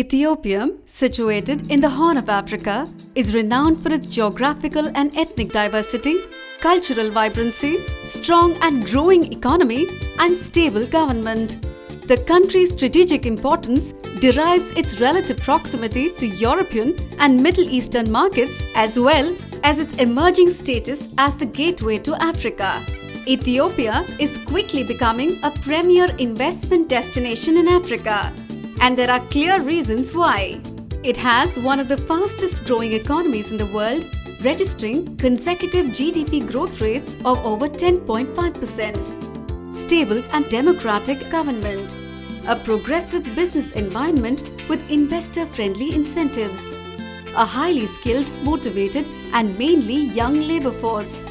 Ethiopia, situated in the Horn of Africa, is renowned for its geographical and ethnic diversity, cultural vibrancy, strong and growing economy, and stable government. The country's strategic importance derives its relative proximity to European and Middle Eastern markets as well as its emerging status as the gateway to Africa. Ethiopia is quickly becoming a premier investment destination in Africa, and there are clear reasons why. It has one of the fastest growing economies in the world, registering consecutive GDP growth rates of over 10.5%. Stable and democratic government. A progressive business environment with investor-friendly incentives. A highly skilled, motivated and mainly young labor force.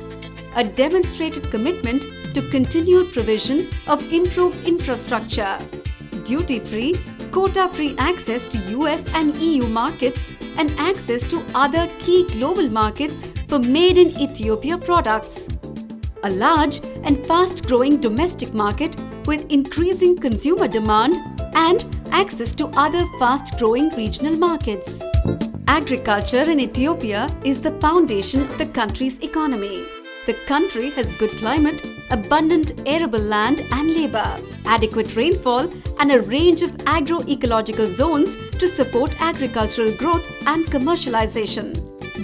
A demonstrated commitment to continued provision of improved infrastructure. Duty-free, quota-free access to US and EU markets and access to other key global markets for made-in-Ethiopia products. A large and fast-growing domestic market with increasing consumer demand and access to other fast-growing regional markets. Agriculture in Ethiopia is the foundation of the country's economy. The country has good climate, abundant arable land and labor, adequate rainfall, and a range of agroecological zones to support agricultural growth and commercialization.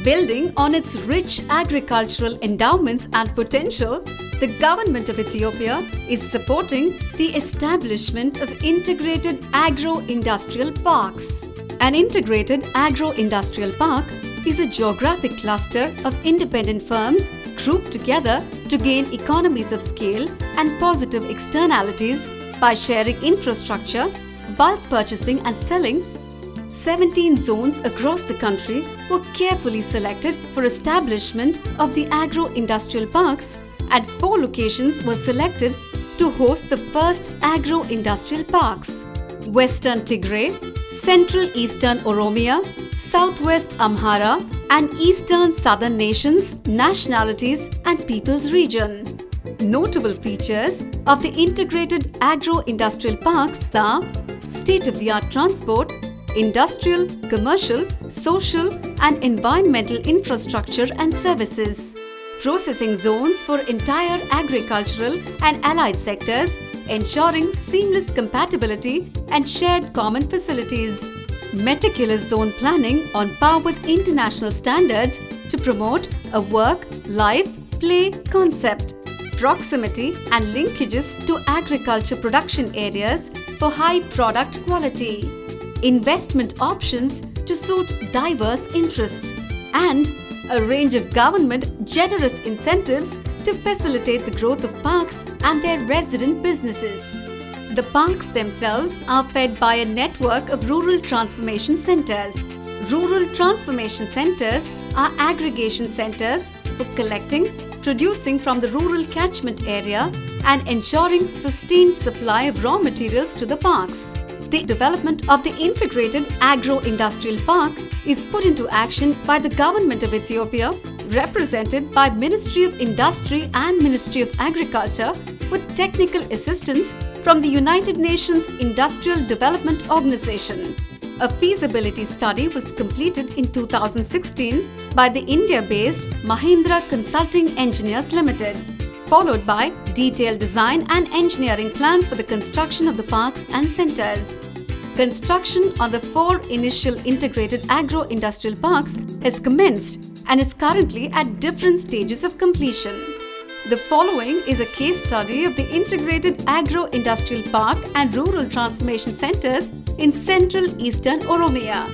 Building on its rich agricultural endowments and potential, the government of Ethiopia is supporting the establishment of integrated agro-industrial parks. An integrated agro-industrial park is a geographic cluster of independent firms grouped together to gain economies of scale and positive externalities by sharing infrastructure, bulk purchasing and selling. 17 zones across the country were carefully selected for establishment of the agro-industrial parks, and 4 locations were selected to host the first agro-industrial parks: Western Tigray, Central Eastern Oromia, Southwest Amhara, and Eastern Southern nations, nationalities, and peoples region. Notable features of the integrated agro-industrial parks are state-of-the-art transport, industrial, commercial, social, and environmental infrastructure and services, processing zones for entire agricultural and allied sectors, ensuring seamless compatibility and shared common facilities, meticulous zone planning on par with international standards to promote a work-life-play concept, proximity and linkages to agriculture production areas for high product quality, investment options to suit diverse interests, and a range of government generous incentives to facilitate the growth of parks and their resident businesses. The parks themselves are fed by a network of rural transformation centers. Rural transformation centers are aggregation centers for collecting, producing from the rural catchment area and ensuring sustained supply of raw materials to the parks. The development of the integrated agro-industrial park is put into action by the government of Ethiopia, represented by Ministry of Industry and Ministry of Agriculture, with technical assistance from the United Nations Industrial Development Organization. A feasibility study was completed in 2016 by the India-based Mahindra Consulting Engineers Limited, followed by detailed design and engineering plans for the construction of the parks and centers. Construction on the 4 initial integrated agro-industrial parks has commenced and is currently at different stages of completion. The following is a case study of the integrated agro-industrial park and rural transformation centers in Central Eastern Oromia.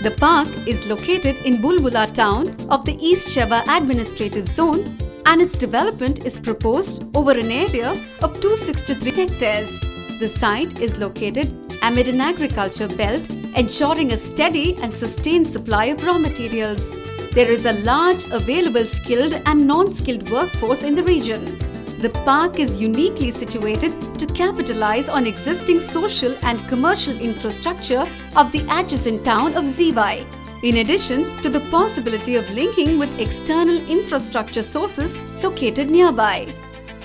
The park is located in Bulbula town of the East Sheva administrative zone, and its development is proposed over an area of 263 hectares. The site is located amid an agriculture belt, ensuring a steady and sustained supply of raw materials. There is a large available skilled and non-skilled workforce in the region. The park is uniquely situated to capitalize on existing social and commercial infrastructure of the adjacent town of Zivai, in addition to the possibility of linking with external infrastructure sources located nearby.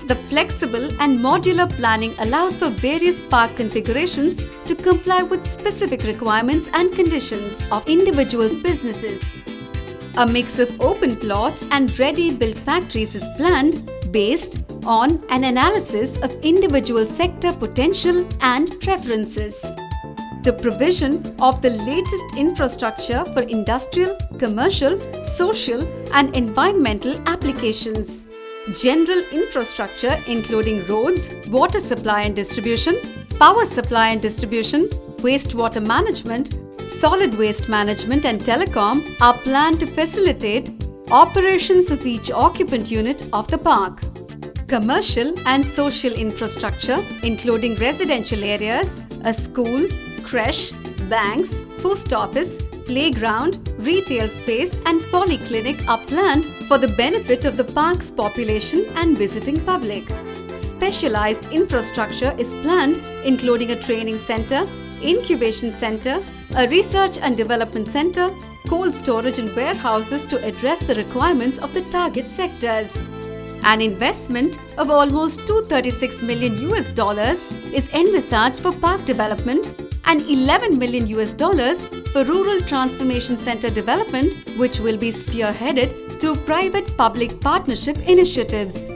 The flexible and modular planning allows for various park configurations to comply with specific requirements and conditions of individual businesses. A mix of open plots and ready-built factories is planned based on an analysis of individual sector potential and preferences. The provision of the latest infrastructure for industrial, commercial, social and environmental applications. General infrastructure including roads, water supply and distribution, power supply and distribution, wastewater management, solid waste management and telecom are planned to facilitate operations of each occupant unit of the park. Commercial and social infrastructure including residential areas, a school, creche, banks, post office, playground, retail space and polyclinic are planned for the benefit of the park's population and visiting public. Specialized infrastructure is planned including a training center, incubation center, a research and development center, cold storage and warehouses to address the requirements of the target sectors. An investment of almost $236 million is envisaged for park development and $11 million for rural transformation center development, which will be spearheaded through private-public partnership initiatives.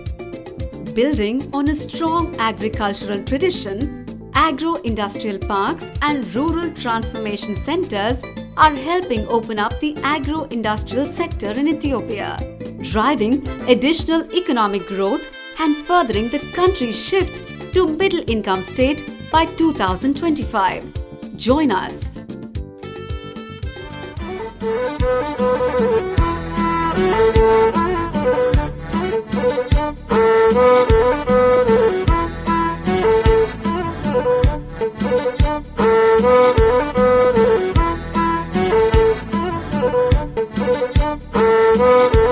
Building on a strong agricultural tradition, agro-industrial parks and rural transformation centers are helping open up the agro-industrial sector in Ethiopia, driving additional economic growth and furthering the country's shift to middle-income state by 2025. Join us. Thank you.